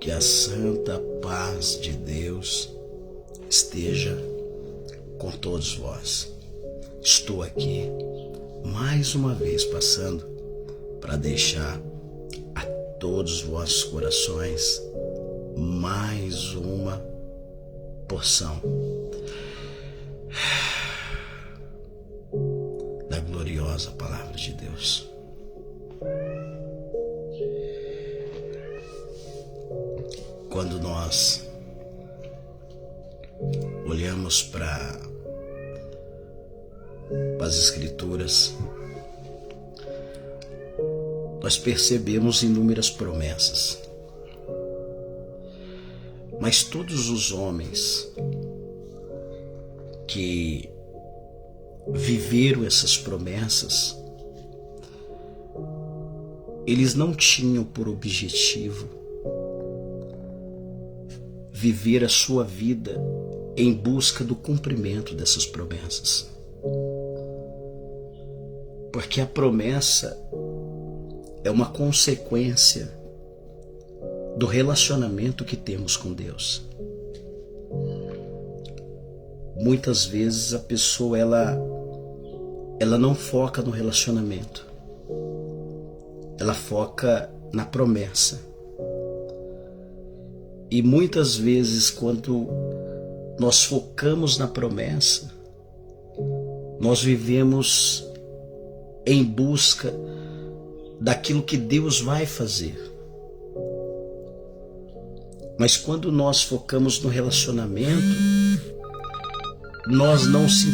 Que a santa paz de Deus esteja com todos vós. Estou aqui mais uma vez passando para deixar a todos os vossos corações mais uma porção da gloriosa palavra de Deus. Quando nós olhamos para as Escrituras, nós percebemos inúmeras promessas. Mas todos os homens que viveram essas promessas, eles não tinham por objetivo viver a sua vida em busca do cumprimento dessas promessas. Porque a promessa é uma consequência do relacionamento que temos com Deus. Muitas vezes a pessoa ela não foca no relacionamento. Ela foca na promessa. E muitas vezes, quando nós focamos na promessa, nós vivemos em busca daquilo que Deus vai fazer. Mas quando nós focamos no relacionamento, nós não se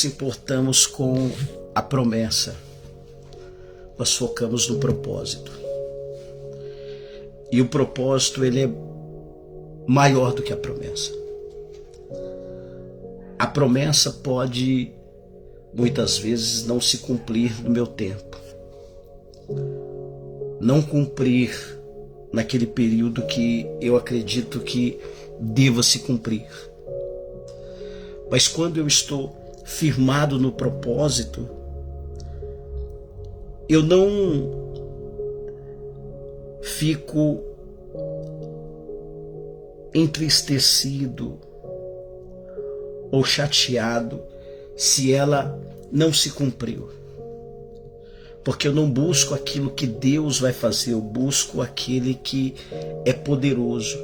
importamos com a promessa. Nós focamos no propósito. E o propósito, ele é maior do que a promessa. A promessa pode, muitas vezes, não se cumprir no meu tempo. Não cumprir naquele período que eu acredito que deva se cumprir. Mas quando eu estou firmado no propósito, eu não fico entristecido ou chateado se ela não se cumpriu. Porque eu não busco aquilo que Deus vai fazer, eu busco aquele que é poderoso.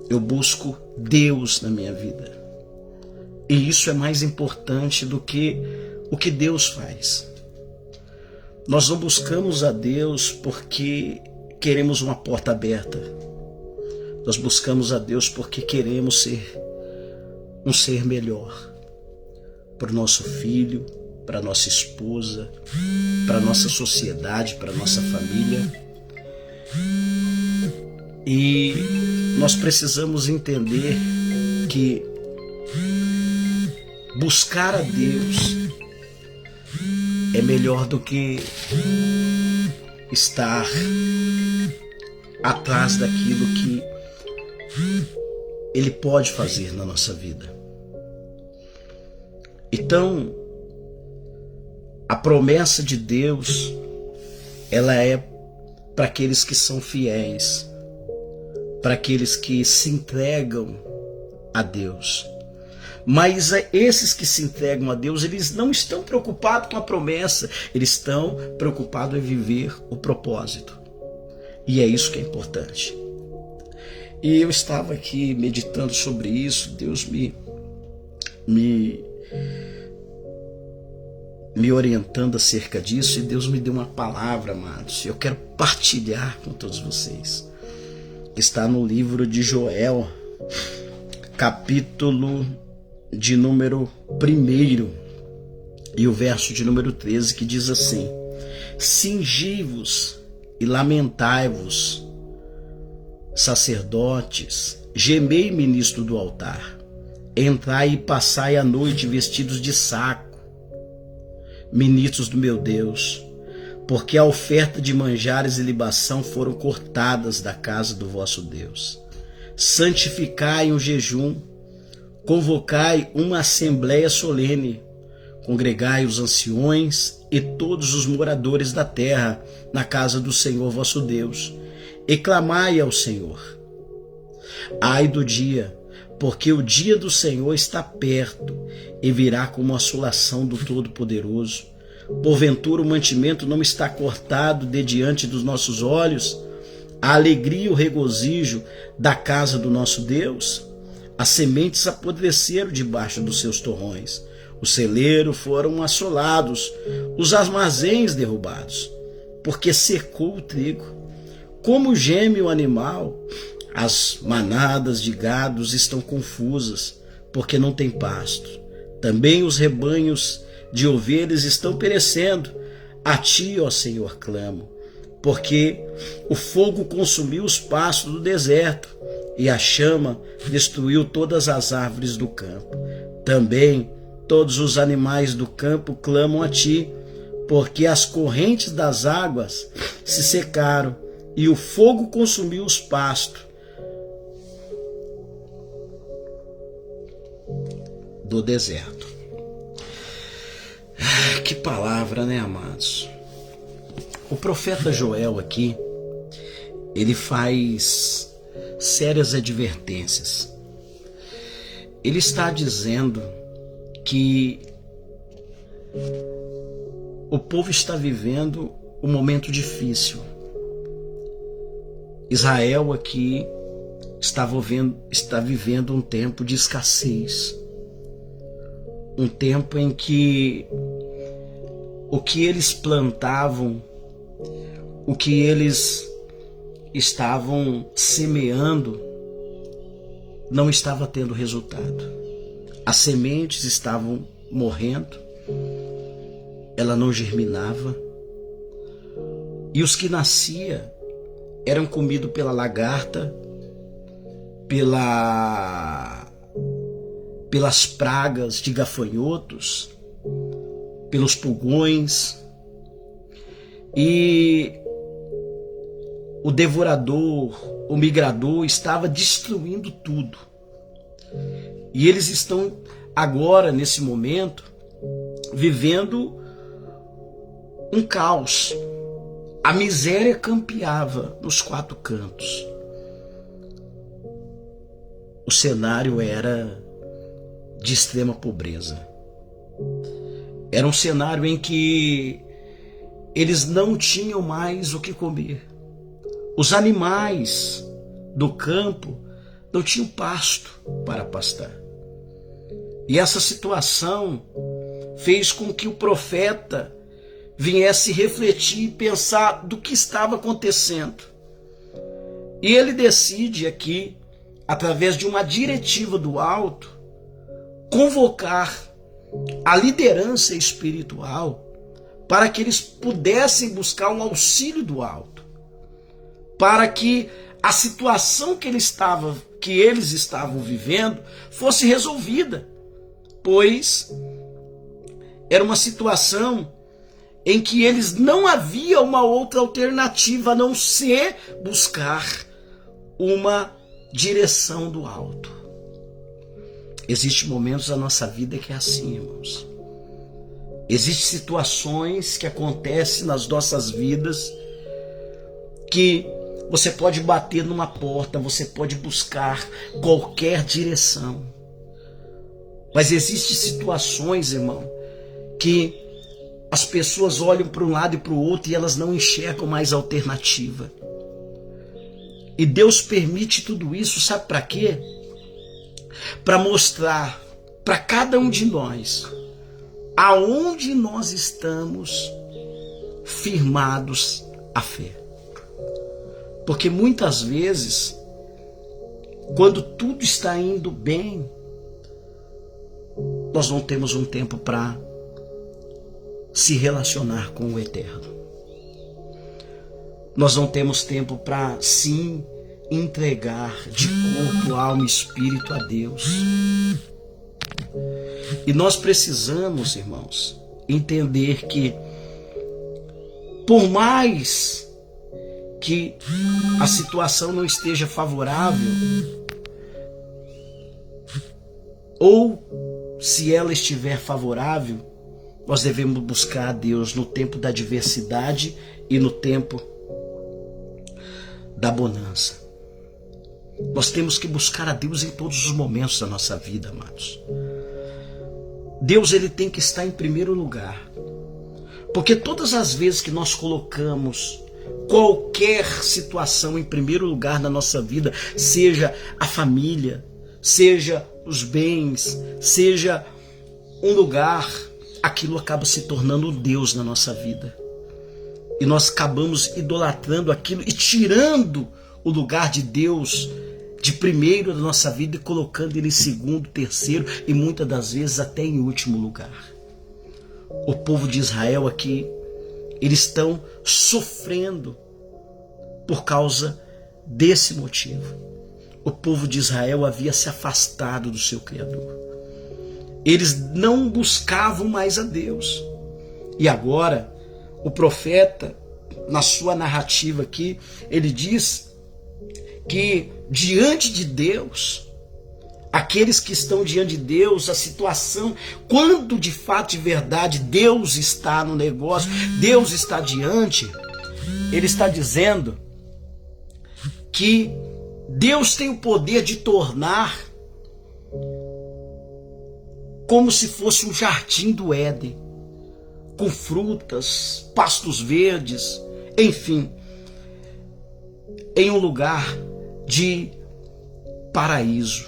Eu busco Deus na minha vida. E isso é mais importante do que o que Deus faz. Nós não buscamos a Deus porque queremos uma porta aberta. Nós buscamos a Deus porque queremos ser um ser melhor para o nosso filho, para a nossa esposa, para a nossa sociedade, para a nossa família. E nós precisamos entender que buscar a Deus é melhor do que estar atrás daquilo que Ele pode fazer na nossa vida. Então, a promessa de Deus, ela é para aqueles que são fiéis, para aqueles que se entregam a Deus. Mas esses que se entregam a Deus, eles não estão preocupados com a promessa, eles estão preocupados em viver o propósito. E é isso que é importante. E eu estava aqui meditando sobre isso, Deus me orientando acerca disso, e Deus me deu uma palavra, amados. Eu quero partilhar com todos vocês. Está no livro de Joel, capítulo de número 1, e o verso de número 13, que diz assim: Cingi-vos e lamentai-vos, sacerdotes, gemei, ministro do altar, entrai e passai a noite vestidos de saco, ministros do meu Deus, porque a oferta de manjares e libação foram cortadas da casa do vosso Deus. Santificai o jejum, convocai uma assembleia solene, congregai os anciões e todos os moradores da terra na casa do Senhor vosso Deus, e clamai ao Senhor. Ai do dia, porque o dia do Senhor está perto e virá como assolação do Todo-Poderoso. Porventura o mantimento não está cortado de diante dos nossos olhos? A alegria e o regozijo da casa do nosso Deus? As sementes apodreceram debaixo dos seus torrões. Os celeiros foram assolados, os armazéns derrubados, porque secou o trigo. Como geme o animal, as manadas de gados estão confusas, porque não tem pasto. Também os rebanhos de ovelhas estão perecendo. A ti, ó Senhor, clamo, porque o fogo consumiu os pastos do deserto e a chama destruiu todas as árvores do campo. Também todos os animais do campo clamam a ti, porque as correntes das águas se secaram e o fogo consumiu os pastos do deserto. Que palavra, né, amados? O profeta Joel aqui, ele faz sérias advertências. Ele está dizendo que o povo está vivendo um momento difícil. Israel aqui está vivendo um tempo de escassez. Um tempo em que o que eles plantavam, o que eles estavam semeando, não estava tendo resultado. As sementes estavam morrendo, ela não germinava, e os que nasciam eram comidos pela lagarta, pelas pragas de gafanhotos, pelos pulgões, e o devorador, o migrador estava destruindo tudo. E eles estão agora, nesse momento, vivendo um caos. A miséria campeava nos quatro cantos. O cenário era de extrema pobreza. Era um cenário em que eles não tinham mais o que comer. Os animais do campo não tinham pasto para pastar. E essa situação fez com que o profeta viesse refletir e pensar do que estava acontecendo. E ele decide aqui, através de uma diretiva do alto, convocar a liderança espiritual para que eles pudessem buscar um auxílio do alto, para que a situação que eles estavam vivendo fosse resolvida, pois era uma situação em que eles não havia uma outra alternativa a não ser buscar uma direção do alto. Existem momentos da nossa vida que é assim, irmãos. Existem situações que acontecem nas nossas vidas que você pode bater numa porta, você pode buscar qualquer direção. Mas existem situações, irmão, que as pessoas olham para um lado e para o outro e elas não enxergam mais alternativa. E Deus permite tudo isso, sabe para quê? Para mostrar para cada um de nós aonde nós estamos firmados a fé. Porque muitas vezes, quando tudo está indo bem, nós não temos um tempo para se relacionar com o Eterno. Nós não temos tempo para sim entregar de corpo, alma e espírito a Deus. E nós precisamos, irmãos, entender que por mais que a situação não esteja favorável, ou se ela estiver favorável, nós devemos buscar a Deus no tempo da adversidade e no tempo da bonança. Nós temos que buscar a Deus em todos os momentos da nossa vida, amados. Deus, ele tem que estar em primeiro lugar. Porque todas as vezes que nós colocamos qualquer situação em primeiro lugar na nossa vida, seja a família, seja os bens, seja um lugar, aquilo acaba se tornando um Deus na nossa vida. E nós acabamos idolatrando aquilo e tirando o lugar de Deus de primeiro da nossa vida e colocando ele em segundo, terceiro e muitas das vezes até em último lugar. O povo de Israel aqui, eles estão sofrendo por causa desse motivo. O povo de Israel havia se afastado do seu Criador. Eles não buscavam mais a Deus. E agora, o profeta, na sua narrativa aqui, ele diz que diante de Deus, aqueles que estão diante de Deus, a situação, quando de fato, de verdade, Deus está no negócio, Deus está diante, ele está dizendo que Deus tem o poder de tornar como se fosse um jardim do Éden, com frutas, pastos verdes, enfim, em um lugar de paraíso,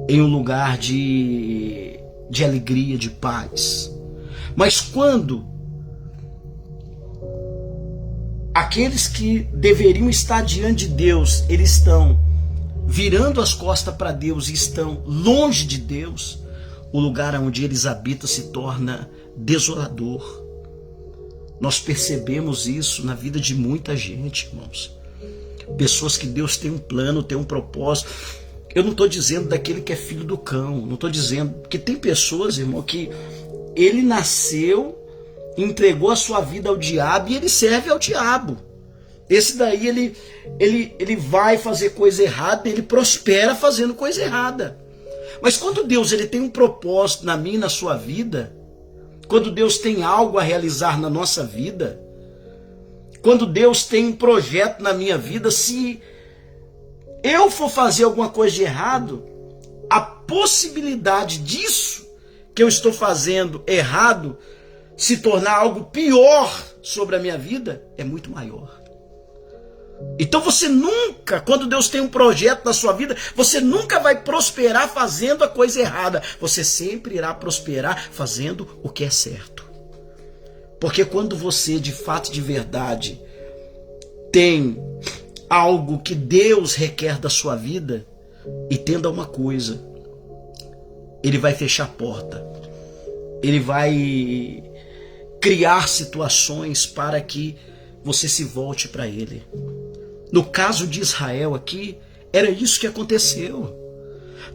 em um lugar de alegria, de paz. Mas quando aqueles que deveriam estar diante de Deus, eles estão virando as costas para Deus e estão longe de Deus, o lugar onde eles habitam se torna desolador. Nós percebemos isso na vida de muita gente, irmãos. Pessoas que Deus tem um plano, tem um propósito. Eu não estou dizendo daquele que é filho do cão, não estou dizendo, porque tem pessoas, irmão, que ele nasceu, entregou a sua vida ao diabo e ele serve ao diabo. Esse daí ele vai fazer coisa errada, ele prospera fazendo coisa errada. Mas quando Deus ele tem um propósito na minha e na sua vida, quando Deus tem algo a realizar na nossa vida, quando Deus tem um projeto na minha vida, se eu for fazer alguma coisa de errado, a possibilidade disso que eu estou fazendo errado se tornar algo pior sobre a minha vida é muito maior. Então você nunca, quando Deus tem um projeto na sua vida, você nunca vai prosperar fazendo a coisa errada. Você sempre irá prosperar fazendo o que é certo. Porque quando você, de fato, de verdade, tem algo que Deus requer da sua vida, entenda uma coisa, Ele vai fechar a porta. Ele vai criar situações para que você se volte para Ele. No caso de Israel aqui, era isso que aconteceu.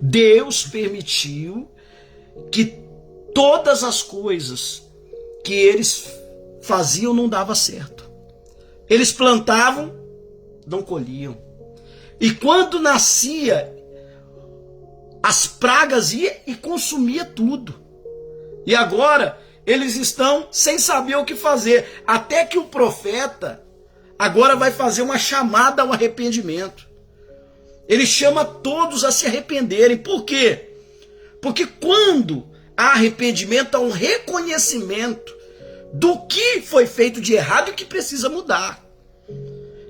Deus permitiu que todas as coisas que eles faziam não dava certo. Eles plantavam, não colhiam. E quando nascia, as pragas iam e consumia tudo. E agora eles estão sem saber o que fazer. Até que o profeta agora vai fazer uma chamada ao arrependimento. Ele chama todos a se arrependerem. Por quê? Porque quando há arrependimento, há um reconhecimento do que foi feito de errado e o que precisa mudar.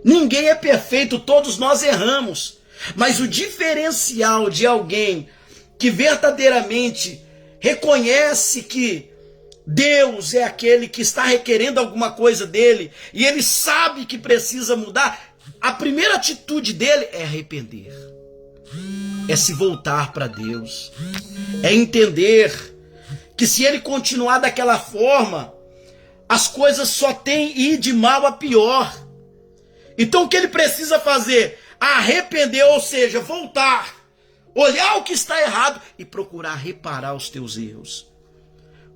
Ninguém é perfeito, todos nós erramos. Mas o diferencial de alguém que verdadeiramente reconhece que Deus é aquele que está requerendo alguma coisa dele e ele sabe que precisa mudar, a primeira atitude dele é arrepender. É se voltar para Deus. É entender que se ele continuar daquela forma, as coisas só têm ir de mal a pior. Então o que ele precisa fazer? Arrepender, ou seja, voltar, olhar o que está errado e procurar reparar os teus erros.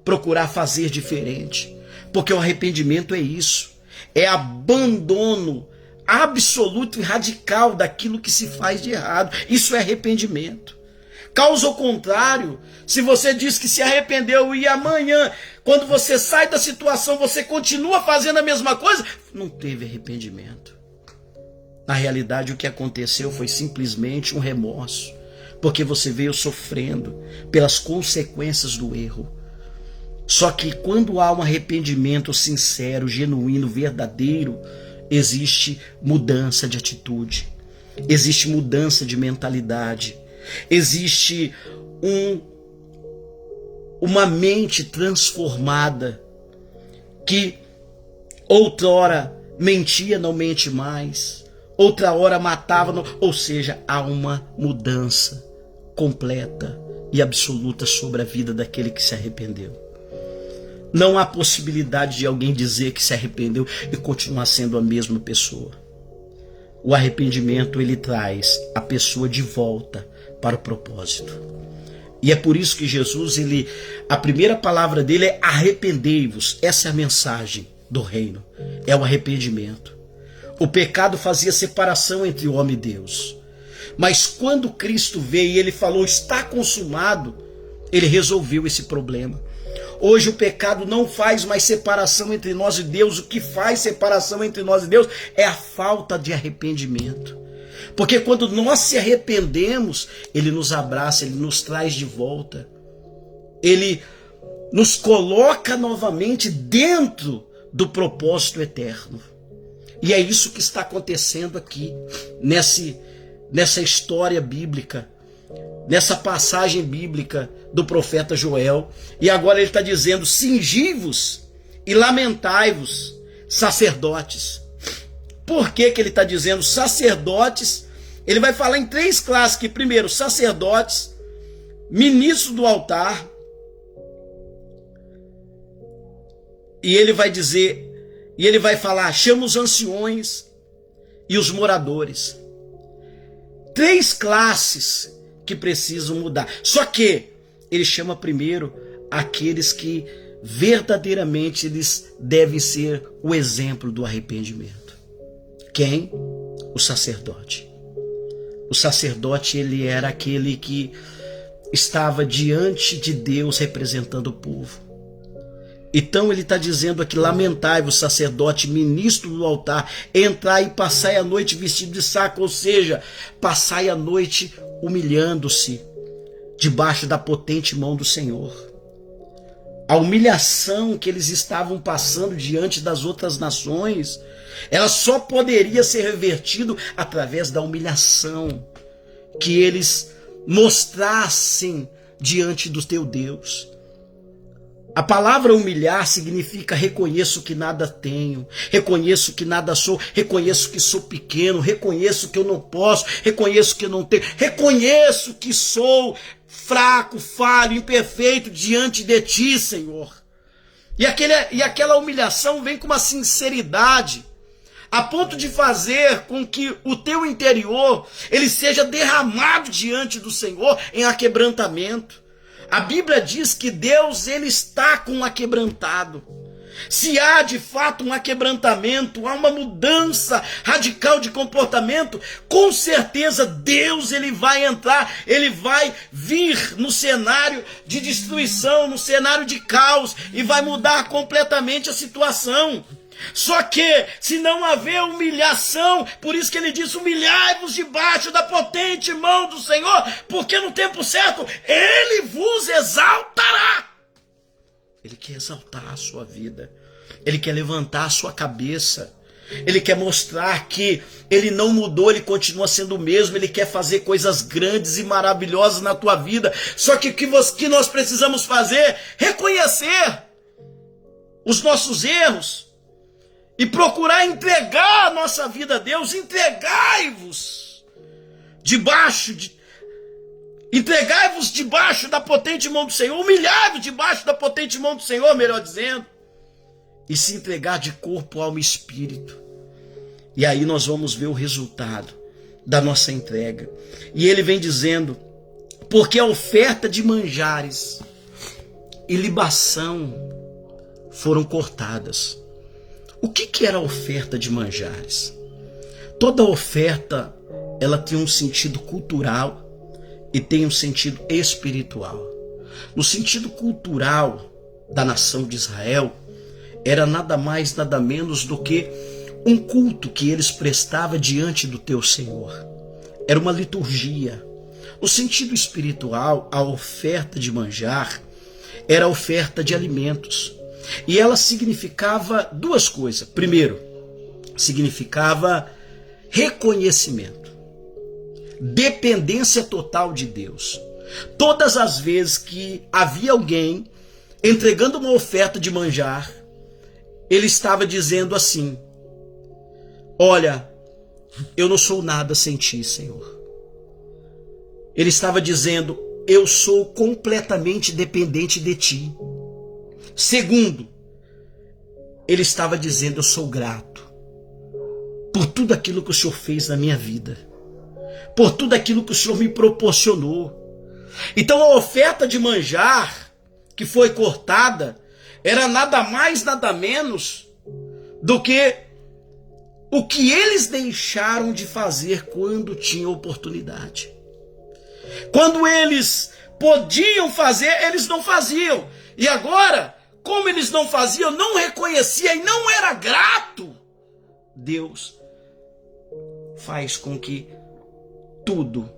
Procurar fazer diferente. Porque o arrependimento é isso. É abandono absoluto e radical daquilo que se faz de errado. Isso é arrependimento. Causa o contrário. Se você diz que se arrependeu e amanhã, quando você sai da situação, você continua fazendo a mesma coisa, não teve arrependimento. Na realidade, o que aconteceu foi simplesmente um remorso, porque você veio sofrendo pelas consequências do erro. Só que quando há um arrependimento sincero, genuíno, verdadeiro, existe mudança de atitude, existe mudança de mentalidade, existe uma mente transformada que outrora mentia, não mente mais, outra hora matava, não, ou seja, há uma mudança completa e absoluta sobre a vida daquele que se arrependeu. Não há possibilidade de alguém dizer que se arrependeu e continuar sendo a mesma pessoa. O arrependimento, ele traz a pessoa de volta para o propósito. E é por isso que Jesus, a primeira palavra dele é arrependei-vos. Essa é a mensagem do reino. É o arrependimento. O pecado fazia separação entre o homem e Deus. Mas quando Cristo veio e ele falou, está consumado, ele resolveu esse problema. Hoje o pecado não faz mais separação entre nós e Deus. O que faz separação entre nós e Deus é a falta de arrependimento. Porque quando nós se arrependemos, ele nos abraça, ele nos traz de volta. Ele nos coloca novamente dentro do propósito eterno. E é isso que está acontecendo aqui, nessa história bíblica, nessa passagem bíblica do profeta Joel. E agora ele está dizendo, cingi-vos e lamentai-vos, sacerdotes. Por que ele está dizendo sacerdotes? Ele vai falar em três classes aqui. Primeiro, sacerdotes, ministros do altar. E ele vai dizer, e ele vai falar, chama os anciões e os moradores. Três classes que precisam mudar. Só que ele chama primeiro aqueles que verdadeiramente eles devem ser o exemplo do arrependimento. Quem? O sacerdote. O sacerdote, ele era aquele que estava diante de Deus representando o povo. Então ele está dizendo aqui, lamentai-vos, sacerdote, ministro do altar, entrai e passai a noite vestido de saco, ou seja, passai a noite humilhando-se debaixo da potente mão do Senhor. A humilhação que eles estavam passando diante das outras nações, ela só poderia ser revertida através da humilhação que eles mostrassem diante do teu Deus. A palavra humilhar significa reconheço que nada tenho, reconheço que nada sou, reconheço que sou pequeno, reconheço que eu não posso, reconheço que eu não tenho, reconheço que sou fraco, falho, imperfeito diante de ti, Senhor. E aquela humilhação vem com uma sinceridade, a ponto de fazer com que o teu interior ele seja derramado diante do Senhor em aquebrantamento. A Bíblia diz que Deus ele está com um aquebrantado. Se há de fato um aquebrantamento, há uma mudança radical de comportamento, com certeza Deus ele vai entrar, ele vai vir no cenário de destruição, no cenário de caos e vai mudar completamente a situação. Só que, se não haver humilhação, por isso que ele diz, humilhai-vos debaixo da potente mão do Senhor, porque no tempo certo, ele vos exaltará. Ele quer exaltar a sua vida, ele quer levantar a sua cabeça, ele quer mostrar que ele não mudou, ele continua sendo o mesmo, ele quer fazer coisas grandes e maravilhosas na tua vida. Só que o que nós precisamos fazer? Reconhecer os nossos erros, e procurar entregar a nossa vida a Deus. Entregai-vos debaixo da potente mão do Senhor, humilhai-vos debaixo da potente mão do Senhor, melhor dizendo, e se entregar de corpo, alma e espírito. E aí nós vamos ver o resultado da nossa entrega. E ele vem dizendo, porque a oferta de manjares e libação foram cortadas. O que era a oferta de manjares? Toda oferta, ela tem um sentido cultural e tem um sentido espiritual. No sentido cultural da nação de Israel, era nada mais, nada menos do que um culto que eles prestavam diante do teu Senhor. Era uma liturgia. No sentido espiritual, a oferta de manjar era a oferta de alimentos. E ela significava duas coisas. Primeiro, significava reconhecimento, dependência total de Deus. Todas as vezes que havia alguém entregando uma oferta de manjar, ele estava dizendo assim: olha, eu não sou nada sem ti, Senhor. Ele estava dizendo: eu sou completamente dependente de ti. Segundo, ele estava dizendo: eu sou grato por tudo aquilo que o Senhor fez na minha vida, por tudo aquilo que o Senhor me proporcionou. Então a oferta de manjar que foi cortada era nada mais, nada menos do que o que eles deixaram de fazer quando tinham oportunidade. Quando eles podiam fazer, eles não faziam. E agora, como eles não faziam, não reconhecia e não era grato, Deus faz com que tudo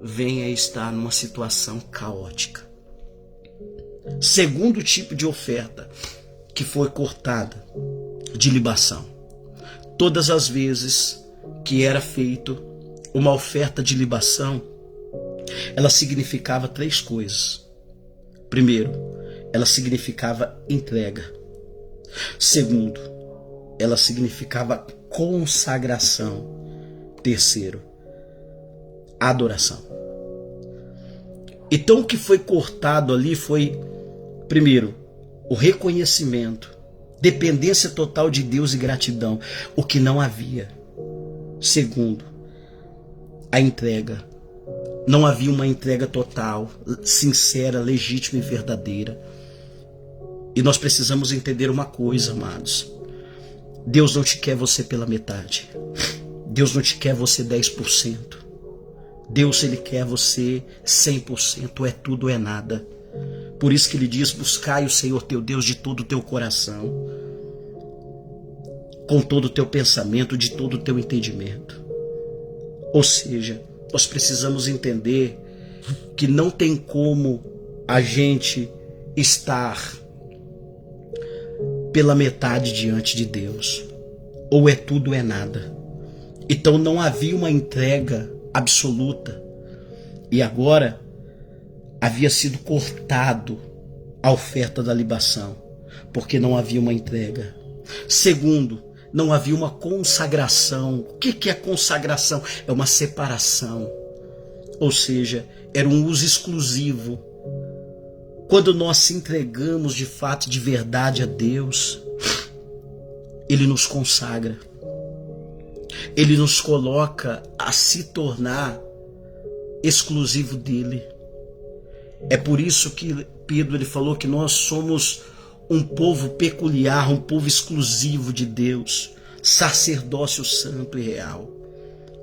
venha a estar numa situação caótica. Segundo tipo de oferta que foi cortada, de libação. Todas as vezes que era feito uma oferta de libação, ela significava três coisas. Primeiro, ela significava entrega. Segundo, ela significava consagração. Terceiro, adoração. Então o que foi cortado ali foi, primeiro, o reconhecimento, dependência total de Deus e gratidão, o que não havia. Segundo, a entrega. Não havia uma entrega total, sincera, legítima e verdadeira. E nós precisamos entender uma coisa, amados. Deus não te quer você pela metade. Deus não te quer você 10%. Deus, ele quer você 100%, é tudo ou é nada. Por isso que ele diz: buscai o Senhor teu Deus de todo o teu coração, com todo o teu pensamento, de todo o teu entendimento. Ou seja, nós precisamos entender que não tem como a gente estar pela metade diante de Deus. Ou é tudo ou é nada. Então não havia uma entrega absoluta. E agora havia sido cortado a oferta da libação, porque não havia uma entrega. Segundo, não havia uma consagração. O que é consagração? É uma separação. Ou seja, era um uso exclusivo. Quando nós se entregamos de fato, de verdade a Deus, Ele nos consagra. Ele nos coloca a se tornar exclusivo dele. É por isso que Pedro ele falou que nós somos um povo peculiar, um povo exclusivo de Deus, sacerdócio santo e real.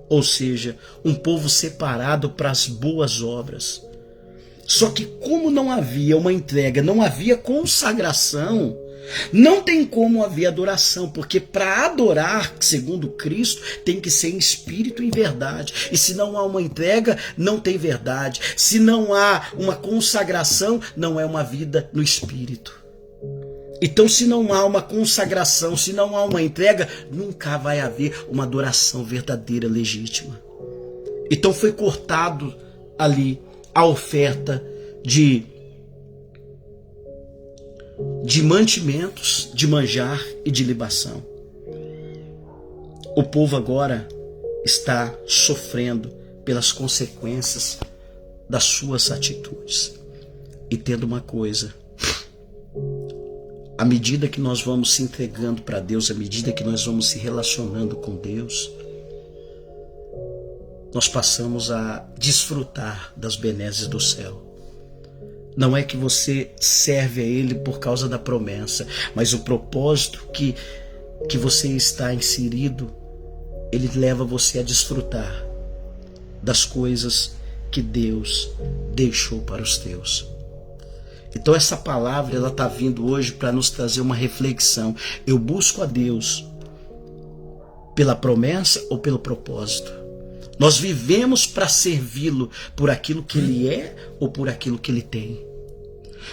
Ou seja, um povo separado para as boas obras. Só que como não havia uma entrega, não havia consagração, não tem como haver adoração, porque para adorar, segundo Cristo, tem que ser em espírito e em verdade. E se não há uma entrega, não tem verdade. Se não há uma consagração, não é uma vida no espírito. Então, se não há uma consagração, se não há uma entrega, nunca vai haver uma adoração verdadeira, legítima. Então foi cortado ali a oferta de mantimentos, de manjar e de libação. O povo agora está sofrendo pelas consequências das suas atitudes. Entenda uma coisa: à medida que nós vamos se entregando para Deus, à medida que nós vamos se relacionando com Deus, nós passamos a desfrutar das benesses do céu. Não é que você serve a Ele por causa da promessa, mas o propósito que você está inserido, Ele leva você a desfrutar das coisas que Deus deixou para os teus. Então essa palavra ela está vindo hoje para nos trazer uma reflexão. Eu busco a Deus pela promessa ou pelo propósito? Nós vivemos para servi-lo por aquilo que ele é ou por aquilo que ele tem?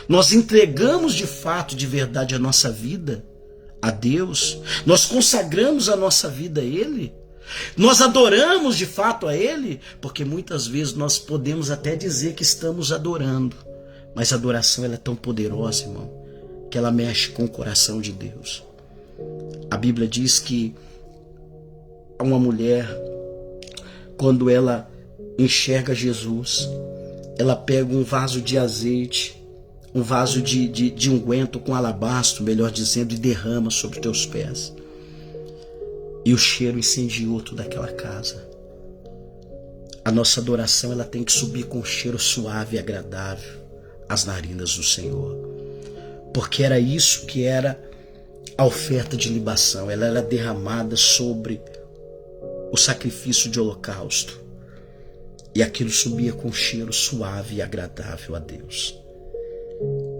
Nós entregamos de fato, de verdade a nossa vida a Deus? Nós consagramos a nossa vida a Ele? Nós adoramos de fato a Ele? Porque muitas vezes nós podemos até dizer que estamos adorando, mas a adoração ela é tão poderosa, irmão, que ela mexe com o coração de Deus. A Bíblia diz que uma mulher, quando ela enxerga Jesus, ela pega um vaso de azeite, um vaso de unguento com alabastro, melhor dizendo, e derrama sobre teus pés. E o cheiro incendiou toda aquela casa. A nossa adoração ela tem que subir com um cheiro suave e agradável às narinas do Senhor. Porque era isso que era a oferta de libação. Ela era derramada sobre o sacrifício de holocausto. E aquilo subia com um cheiro suave e agradável a Deus,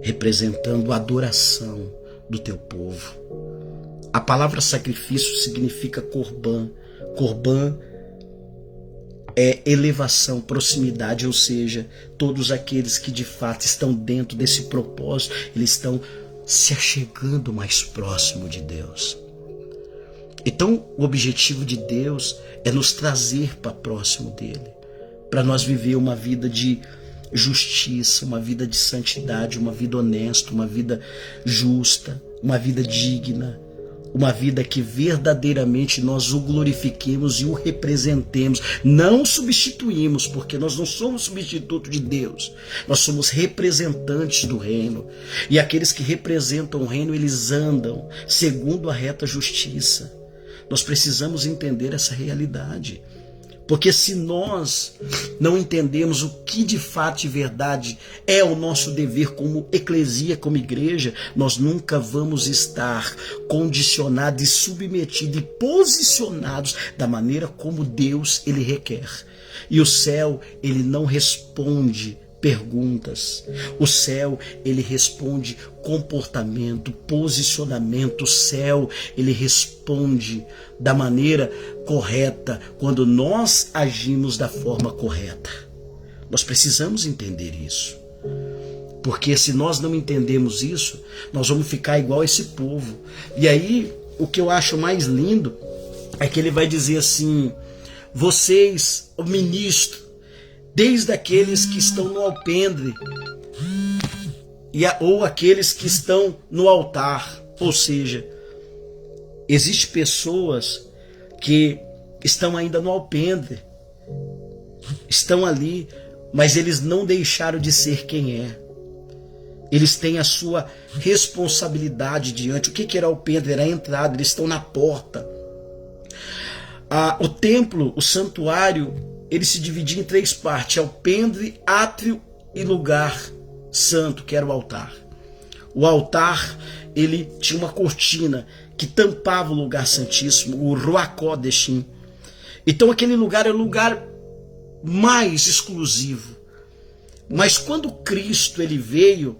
representando a adoração do teu povo. A palavra sacrifício significa corban. Corban é elevação, proximidade, ou seja, todos aqueles que de fato estão dentro desse propósito, eles estão se achegando mais próximo de Deus. Então, o objetivo de Deus é nos trazer para próximo dele, para nós viver uma vida de justiça, uma vida de santidade, uma vida honesta, uma vida justa, uma vida digna, uma vida que verdadeiramente nós o glorifiquemos e o representemos, não substituímos, porque nós não somos substituto de Deus, nós somos representantes do reino, e aqueles que representam o reino, eles andam segundo a reta justiça. Nós precisamos entender essa realidade. Porque se nós não entendemos o que de fato e verdade é o nosso dever como eclesia, como igreja, nós nunca vamos estar condicionados e submetidos e posicionados da maneira como Deus ele requer. E o céu ele não responde perguntas. O céu ele responde comportamento, posicionamento. O céu ele responde da maneira correta quando nós agimos da forma correta. Nós precisamos entender isso. Porque se nós não entendemos isso, nós vamos ficar igual a esse povo. E aí, o que eu acho mais lindo é que ele vai dizer assim: vocês, o ministro, desde aqueles que estão no alpendre ou aqueles que estão no altar. Ou seja, existem pessoas que estão ainda no alpendre, estão ali, mas eles não deixaram de ser quem é. Eles têm a sua responsabilidade diante. O que era alpendre? Era a entrada, eles estão na porta. O templo, o santuário, ele se dividia em 3 partes: alpendre, átrio e lugar santo, que era o altar. O altar, ele tinha uma cortina que tampava o lugar santíssimo, o Ruach Kodeshim. Então aquele lugar era o lugar mais exclusivo. Mas quando Cristo ele veio,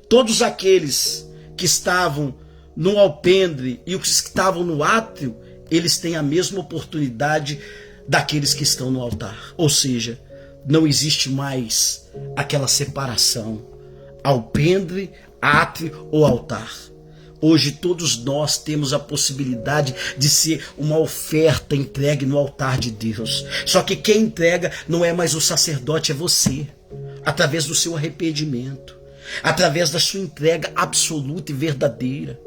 todos aqueles que estavam no alpendre e os que estavam no átrio, eles têm a mesma oportunidade daqueles que estão no altar. Ou seja, não existe mais aquela separação: alpendre, átrio ou altar. Hoje todos nós temos a possibilidade de ser uma oferta entregue no altar de Deus. Só que quem entrega não é mais o sacerdote, é você. Através do seu arrependimento, através da sua entrega absoluta e verdadeira.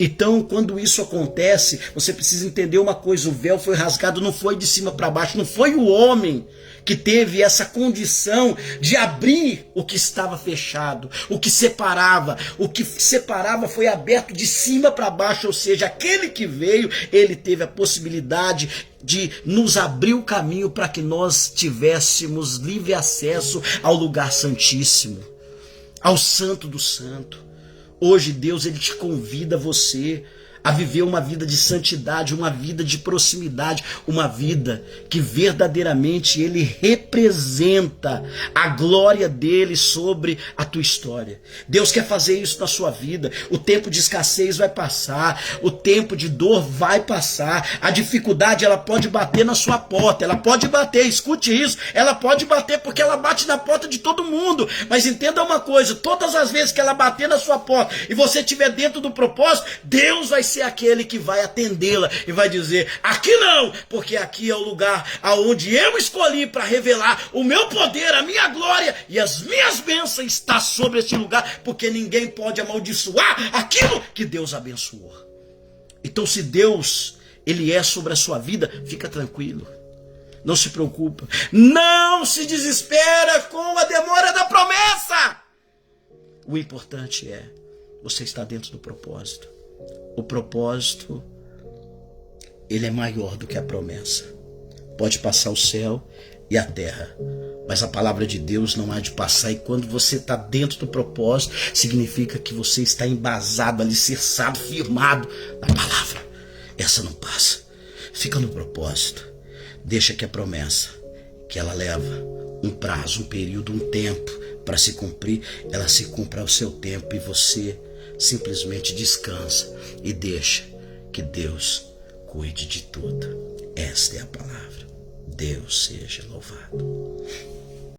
Então, quando isso acontece, você precisa entender uma coisa: o véu foi rasgado, não foi de cima para baixo, não foi o homem que teve essa condição de abrir o que estava fechado, o que separava foi aberto de cima para baixo, ou seja, aquele que veio, ele teve a possibilidade de nos abrir o caminho para que nós tivéssemos livre acesso ao lugar santíssimo, ao santo do santo. Hoje Deus ele te convida você a viver uma vida de santidade, uma vida de proximidade, uma vida que verdadeiramente ele representa a glória dele sobre a tua história. Deus quer fazer isso na sua vida. O tempo de escassez vai passar, o tempo de dor vai passar, a dificuldade ela pode bater na sua porta, ela pode bater, escute isso, ela pode bater porque ela bate na porta de todo mundo, mas entenda uma coisa, todas as vezes que ela bater na sua porta e você estiver dentro do propósito, Deus vai ser aquele que vai atendê-la e vai dizer, aqui não, porque aqui é o lugar aonde eu escolhi para revelar o meu poder, a minha glória e as minhas bênçãos está sobre este lugar, porque ninguém pode amaldiçoar aquilo que Deus abençoou. Então se Deus, ele é sobre a sua vida, fica tranquilo, não se preocupa, não se desespera com a demora da promessa. O importante é, você está dentro do propósito. O propósito, ele é maior do que a promessa. Pode passar o céu e a terra, mas a palavra de Deus não há de passar. E quando você está dentro do propósito, significa que você está embasado, alicerçado, firmado na palavra. Essa não passa. Fica no propósito. Deixa que a promessa, que ela leva um prazo, um período, um tempo para se cumprir, ela se cumpra ao seu tempo e você simplesmente descansa e deixa que Deus cuide de tudo. Esta é a palavra. Deus seja louvado.